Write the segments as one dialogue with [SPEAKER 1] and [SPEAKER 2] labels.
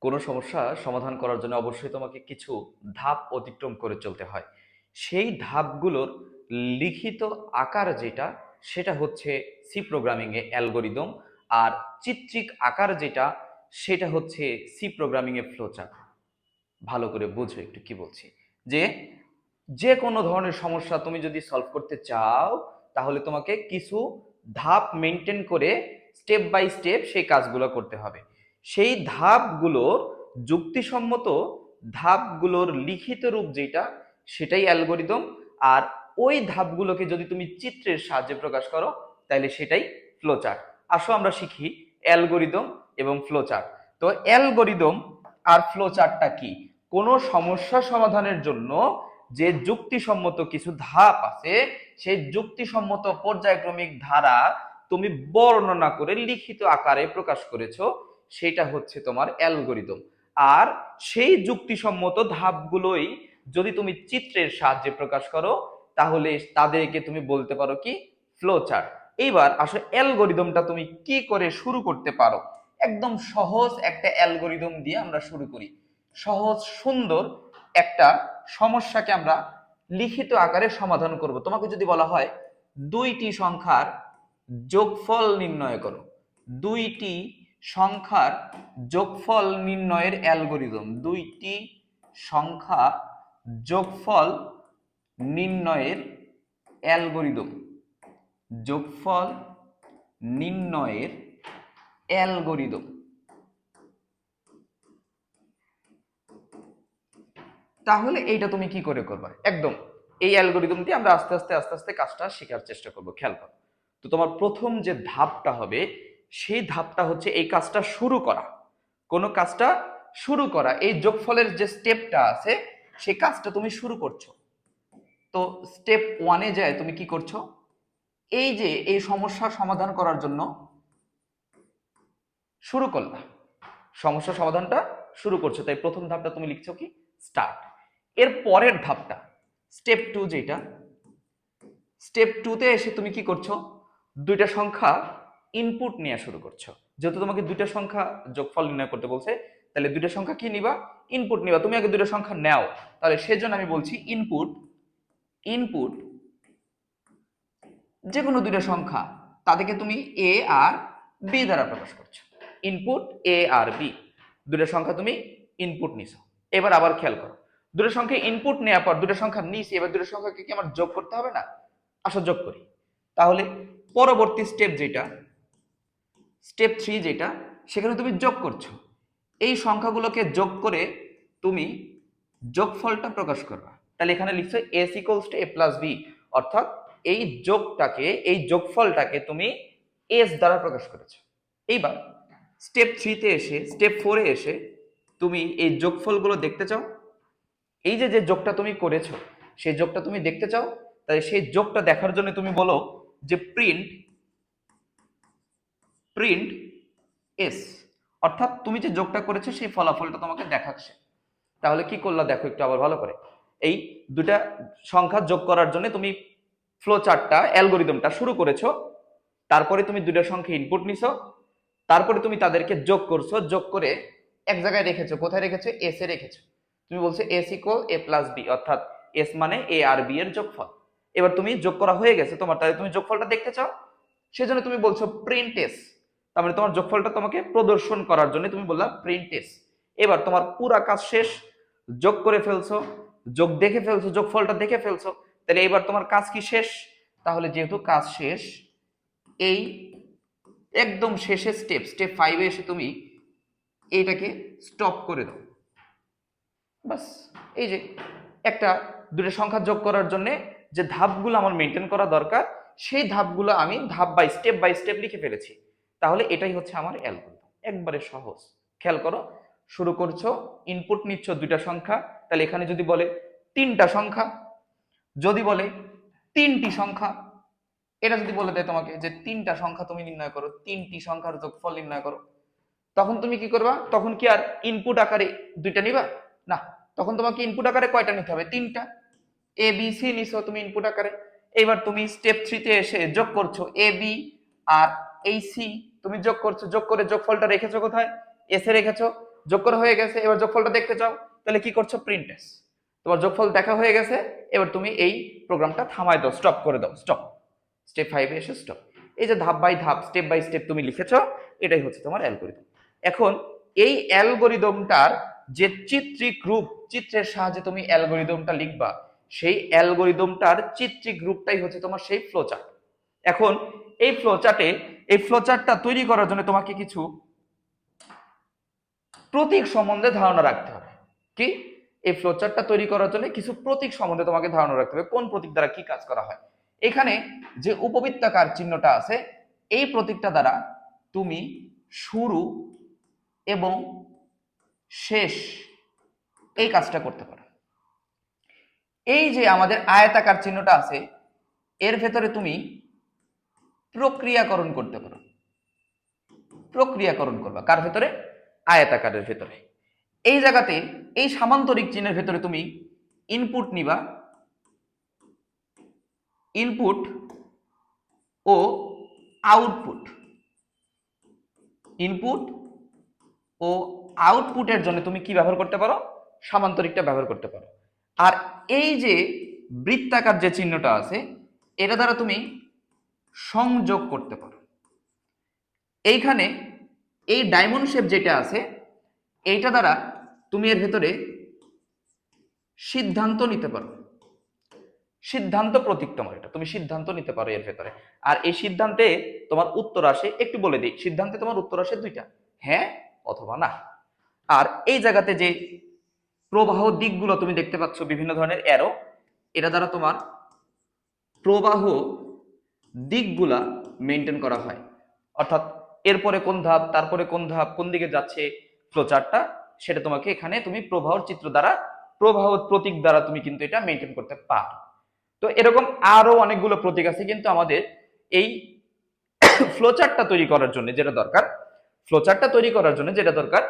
[SPEAKER 1] কোনো সমস্যা সমাধান করার জন্য অবশ্যই তোমাকে কিছু ধাপ অতিক্রম করে চলতে হয়। সেই ধাপগুলোর লিখিত আকার যেটা, সেটা হচ্ছে সি প্রোগ্রামিংয়ে অ্যালগরিদম। আর চিত্রিক আকার যেটা, সেটা হচ্ছে সি প্রোগ্রামিংয়ে ফ্লোচার্ট। ভালো করে বুঝো একটু কি বলছি। যে যে কোনো ধরনের সমস্যা তুমি যদি সলভ করতে চাও, তাহলে তোমাকে কিছু ধাপ মেনটেন করে স্টেপ বাই স্টেপ সেই কাজগুলো করতে হবে। সেই ধাপগুলোর যুক্তিসম্মত ধাপগুলোর লিখিত রূপ যেটা, সেটাই অ্যালগরিদম। আর ওই ধাপগুলোকে যদি তুমি চিত্রের সাহায্যে প্রকাশ করো, তাহলে সেটাই ফ্লোচার্ট। আসো আমরা শিখি অ্যালগরিদম এবং ফ্লোচার্ট। তো অ্যালগরিদম আর ফ্লোচার্টটা কি? কোনো সমস্যা সমাধানের জন্য যে যুক্তিসম্মত কিছু ধাপ আছে, সেই যুক্তিসম্মত পর্যায়ক্রমিক ধারা তুমি বর্ণনা করে লিখিত আকারে প্রকাশ করেছো, সেটা হচ্ছে তোমার অ্যালগরিদম। আর সেই যুক্তিসম্মত ধাপগুলোই যদি তুমি চিত্রের সাহায্যে প্রকাশ করো, তাহলে তাদেরকে তুমি বলতে পারো কি? Flow chart. এইবার আসলে অ্যালগরিদমটা তুমি কি করে শুরু করতে পারো। একদম সহজ একটা অ্যালগরিদম দিয়ে আমরা শুরু করি। সহজ সুন্দর একটা সমস্যাকে আমরা লিখিত আকারে সমাধান করব। তোমাকে যদি বলা হয় দুইটি সংখ্যার যোগফল নির্ণয় করো, দুইটি সংখ্যার যোগফল নির্ণয়ের অ্যালগরিদম, দুইটি সংখ্যা যোগফল নির্ণয়ের অ্যালগরিদম, যোগফল নির্ণয়ের অ্যালগরিদম। তাহলে এইটা তুমি কি করে করবা? একদম এই অ্যালগরিদম দিয়ে আমরা আস্তে আস্তে আস্তে আস্তে কাজটা শেখার চেষ্টা করব। খেয়াল করো। তো তোমার প্রথম যে ধাপটা হবে, সেই ধাপটা হচ্ছে এই কাজটা শুরু করা। কোনো কাজটা শুরু করা, এই যোগফলের যে স্টেপটা আছে, সেই কাজটা তুমি শুরু করছো। তো স্টেপ ওয়ানে যায় তুমি কি করছো? এই যে এই সমস্যার সমাধান করার জন্য শুরু করলা, সমস্যা সমাধানটা শুরু করছো। তাই প্রথম ধাপটা তুমি লিখছো কি? স্টার্ট। এর পরের ধাপটা স্টেপ টু, যেটা স্টেপ টুতে এসে তুমি কি করছো? দুইটা সংখ্যা ইনপুট নেওয়া শুরু করছো। যেহেতু তোমাকে দুইটা সংখ্যা যোগফল নির্ণয় করতে বলছে, তাহলে দুইটা সংখ্যা কি নিবা? ইনপুট নিবা। তুমি আগে দুইটা সংখ্যা নাও, তাহলে সেজন্য আমি বলছি ইনপুট। ইনপুট যে কোনো দুইটা সংখ্যা, তাদেরকে তুমি এ আর বি দ্বারা প্রকাশ করছো। ইনপুট এ আর বি, দুটো সংখ্যা তুমি ইনপুট নিছো। এবার আবার খেয়াল করো, দুটো সংখ্যা ইনপুট নেওয়ার পর দুটো সংখ্যা নিছি, এবার দুটো সংখ্যাকে কি আমার যোগ করতে হবে না? আসো যোগ করি। তাহলে পরবর্তী স্টেপ যেটা, স্টেপ থ্রি যেটা, সেখানে তুমি যোগ করছো। এই সংখ্যাগুলোকে যোগ করে তুমি যোগফলটা প্রকাশ করবা। তাহলে এখানে লিখছো S equals to A plus B, অর্থাৎ এই যোগটাকে, এই যোগফলটাকে তুমি এস দ্বারা প্রকাশ করেছো। এইবার স্টেপ থ্রিতে এসে, স্টেপ ফোরে এসে তুমি এই যোগফলগুলো দেখতে চাও। এই যে যে যোগটা তুমি করেছো, সেই যোগটা তুমি দেখতে চাও। তাই সেই যোগটা দেখার জন্য তুমি বলো যে প্রিন্ট প্রিন্ট এস, অর্থাৎ তুমি যে যোগটা করেছো সেই ফলাফলটা তোমাকে দেখাচ্ছে। তাহলে কি করলা দেখো একটু আবার ভালো করে। এই দুটা সংখ্যা যোগ করার জন্য তুমি ফ্লো চার্টটা, অ্যালগরিদমটা শুরু করেছো। তারপরে তুমি দুটা সংখ্যা ইনপুট নিছো, তারপরে তুমি তাদেরকে যোগ করছো, যোগ করে এক জায়গায় রেখেছো। কোথায় রেখেছো? এস এ রেখেছো। তুমি বলছো এস ইকুয়াল এ প্লাস বি, অর্থাৎ এস মানে এ আর বি এর যোগফল। এবার তুমি যোগ করা হয়ে গেছে তোমার, তাহলে তুমি যোগফলটা দেখতে চাও, সেজন্য তুমি বলছো প্রিন্ট এস। তার মানে তোমার যোগফলটা তোমাকে প্রদর্শন করার জন্য তুমি বললা প্রিন্ট এস। এবার তোমার পুরা কাজ শেষ, যোগ করে ফেলছো, যোগ দেখে ফেলছো, যোগফলটা দেখে ফেলছো। তাহলে এবার তোমার কাজ কি শেষ? তাহলে যেহেতু কাজ শেষ, এই একদম শেষের স্টেপ, স্টেপ ফাইভে এসে তুমি এইটাকে স্টপ করে দাও। বাস। এই যে একটা দুটো সংখ্যা যোগ করার জন্য যে ধাপগুলো আমার মেনটেন করা দরকার, সেই ধাপগুলো আমি ধাপ বাই স্টেপ লিখে ফেলেছি। তাহলে এটাই হচ্ছে আমার অ্যালগরিদম, একবারে সহজ। খেয়াল করো, শুরু করছো, ইনপুট নিচ্ছ দুইটা সংখ্যা। তাহলে এখানে যদি বলে তিনটা সংখ্যা, যদি বলে তিনটি সংখ্যা, এটা যদি বলে দেয় তোমাকে যে তিনটা সংখ্যা তুমি নির্ণয় করো, তিনটি সংখ্যার যোগফল নির্ণয় করো, তখন তুমি কি করবা? তখন কি আর ইনপুট আকারে দুইটা নিবা? না, তখন তোমাকে ইনপুট আকারে কয়টা নিতে হবে? তিনটা। এ বি সি নিছো তুমি ইনপুট আকারে। এবার তুমি স্টেপ থ্রিতে এসে যোগ করছো এ বি আর এই সি, তুমি যোগ করছো, যোগ করে যোগফলটা রেখেছো কোথায়? এস এ রেখেছো। যোগ করা হয়ে গেছে, এবার যোগফলটা দেখতে চাও, তাহলে কি করছো, প্রিন্ট এস। তোমার যোগফল দেখা হয়ে গেছে, এবার তুমি এই প্রোগ্রামটা থামায় দাও, স্টপ করে দাও, স্টপ। স্টেপ 5 এসে স্টপ। এই যে ধাপ বাই ধাপ, স্টেপ বাই স্টেপ তুমি লিখেছো, এটাই হচ্ছে তোমার অ্যালগরিদম। এখন এই অ্যালগরিদমটার যে চিত্রিক রূপ, চিত্রের সাহায্যে তুমি অ্যালগরিদমটা লিখবা, সেই অ্যালগরিদমটার চিত্রিক রূপটাই হচ্ছে তোমার সেই ফ্লোচার্ট। এখন এই ফ্লোচার্টটা তৈরি করার জন্য তোমাকে কিছু প্রতীক সম্বন্ধে ধারণা রাখতে হবে। কি? এই ফ্লোচার্টটা তৈরি করার জন্য কিছু প্রতীক সম্বন্ধে তোমাকে ধারণা রাখতে হবে, কোন প্রতীক দ্বারা কি কাজ করা হয়। এখানে যে উপবৃত্তাকার চিহ্নটা আছে, এই প্রতীকটা দ্বারা তুমি শুরু এবং শেষ এই কাজটা করতে পারো। এই যে আমাদের আয়তাকার চিহ্নটা আছে, এর ভেতরে তুমি প্রক্রিয়াকরণ করতে পারো। প্রক্রিয়াকরণ করবা কার ভেতরে? আয়তাকারের ভেতরে। এই জায়গাতে এই সামান্তরিক চিহ্নের ভেতরে তুমি ইনপুট নিবা, ইনপুট ও আউটপুট। ইনপুট ও আউটপুটের জন্য তুমি কি ব্যবহার করতে পারো? সামান্তরিকটা ব্যবহার করতে পারো। আর এই যে বৃত্তাকার যে চিহ্নটা আছে, এটা দ্বারা তুমি সংযোগ করতে পারো। এইখানে এই ডায়মন্ড শেপ যেটা আছে, এইটা দ্বারা তুমি এর ভেতরে সিদ্ধান্ত নিতে পারো। সিদ্ধান্ত প্রতীক তোমার, এটা তুমি সিদ্ধান্ত নিতে পারো এর ভেতরে। আর এই সিদ্ধান্তে তোমার উত্তর আসে, একটু বলে দিই, সিদ্ধান্তে তোমার উত্তর আসে দুইটা, হ্যাঁ অথবা না। আর এই জায়গাতে যে প্রবাহ দিকগুলো তুমি দেখতে পাচ্ছ, বিভিন্ন ধরনের অ্যারো, এটা দ্বারা তোমার প্রবাহ দিকগুলা মেনটেন করা হয়। অর্থাৎ এরপরে কোন ধাপ, তারপরে কোন ধাপ, কোন দিকে যাচ্ছে ফ্লোচার্টটা, সেটা তোমাকে এখানে তুমি প্রবাহর চিত্র দ্বারা, প্রবাহ প্রতীক দ্বারা তুমি কিন্তু এটা মেনটেন করতে পারো। তো এরকম আরো অনেকগুলো প্রতীক আছে, কিন্তু আমাদের এই ফ্লোচার্টটা তৈরি করার জন্য যেটা দরকার,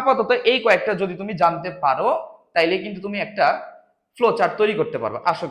[SPEAKER 1] আপাতত এই কয়েকটা যদি তুমি জানতে পারো, তাইলে কিন্তু তুমি একটা ফ্লোচার্ট তৈরি করতে পারবে। আসো